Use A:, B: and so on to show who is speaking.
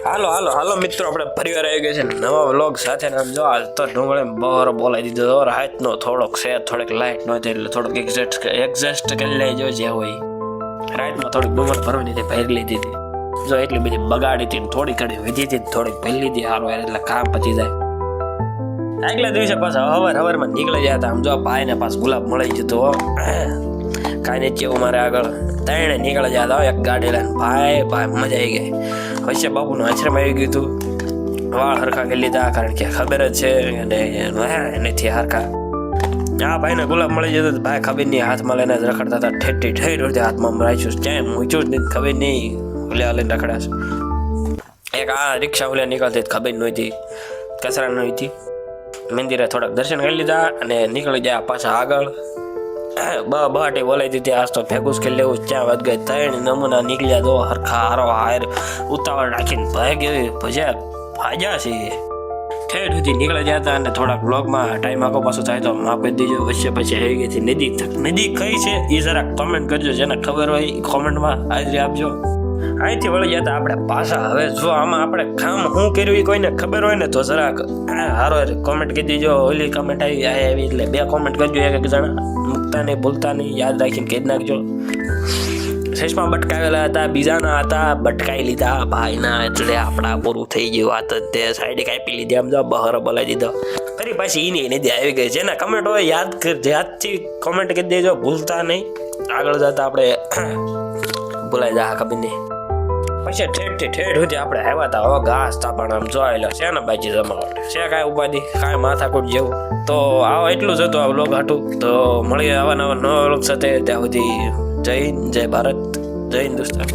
A: હાલો હાલો હાલો મિત્રો, આપણે પરિવાર આવી ગયો છે નવા વ્લોગ સાથે. આમ જો આજ તો ડુંગળી બહાર બોલાવી દીધો. રાતનો થોડોક છે, થોડીક લાઇટ નહોતી એટલે થોડોક એડજસ્ટ કરી લેજો જે હોય. રાતમાં થોડીક ડુંગળ ભરવાની હતી, ભરી લીધી હતી. જો એટલી બધી બગાડી હતી, થોડી ઘડી વીધી હતી, થોડીક ભરી લીધી. સારું એટલે કામ પતી જાય. આગલા દિવસે પાછા હવારમાં નીકળી ગયા હતા. આમ જો ભાઈને પાસ ગુલાબ મળી જતો. કાંઈ નહીં કેવું મારે આગળ ત્રણે નીકળી ગયા હતા એક ગાડી લઈને. ભાઈ મજા આવી ગઈ. વચ્ચે બાબુનું આશ્રમ આવી ગયું હતું. વાળ હરખા કરી લીધા, કારણ કે ખબર જ છે અને એનેથી હરખા. આ ભાઈને ગુલાબ મળી જતો. ભાઈ ખબર નહીં, હાથમાં લઈને જ રખડતા હતા. ઠેઠ હાથમાં રાખ્યું, ક્યાંય મૂચ્યું જ નહીં, ખબર નહીં ઓલ્યા લઈને રખડાશ. એક આ રિક્ષા ઓલ્યા નીકળતી ખબર નહોતી, કચરા નહોતી. મંદિરે થોડાક દર્શન કરી લીધા અને નીકળી ગયા પાછા આગળ. બહાટી બોલાવી દીધી. આજ તો ભેગું જ કરી લેવું. ત્યાં વધ ગઈ. ત્રણ નમૂના નીકળ્યા તો હરખા હારો હાર ઉતાવળ રાખીને ભાજ્યા છે. ઠેઠ સુધી નીકળી ગયા હતા. અને થોડાક બ્લોગમાં ટાઈમ આગો પાછો થાય તો માફ કરી દીજો. વચ્ચે પછી આવી ગઈ હતી નદી કઈ છે એ જરાક કોમેન્ટ કરજો. જેને ખબર હોય એ કોમેન્ટમાં હાજરી આપજો. અહીંથી વળી ગયા હતા આપણે પાછા. હવે જો આમાં આપણે કામ શું કર્યું એ કોઈને ખબર હોય ને તો જરાક હારો કોમેન્ટ કરી દીજો. ઓલી કોમેન્ટ આવી એટલે 2 કોમેન્ટ કરજો. એક જણા મૂકતા નહીં, ભૂલતા નહીં, યાદ રાખીને કહી નાખજો. શેષમાં બટકાવેલા હતા, બીજાના હતા, બટકાઈ લીધા ભાઈના. એટલે આપણા પૂરું થઈ ગયું. આ તો તે સાઈડે કાપી લીધી. આમ જો બહાર બોલાવી દીધો. ફરી પાછી એની નદી આવી ગઈ. જેના કમેન્ટ હોય યાદથી કોમેન્ટ કરી દેજો, ભૂલતા નહીં. આગળ જતા આપણે ભૂલાઈ જા ખબર નહીં. પછી ઠેઠ સુધી આપણે આવ્યા હતા. હવે ઘાસ તાપણ આમ જોયેલો છે ને બાજી જમાવટ છે. કાંઈ ઉપાધિ, કાંઈ માથાકૂટ જેવું. તો આવો એટલું જ હતું આ વ્લોગ હાટું. તો મળીએ આવા નવા વ્લોગ સાથે. ત્યાં સુધી જય હિન્દ, જય ભારત, જય હિન્દુસ્તાન.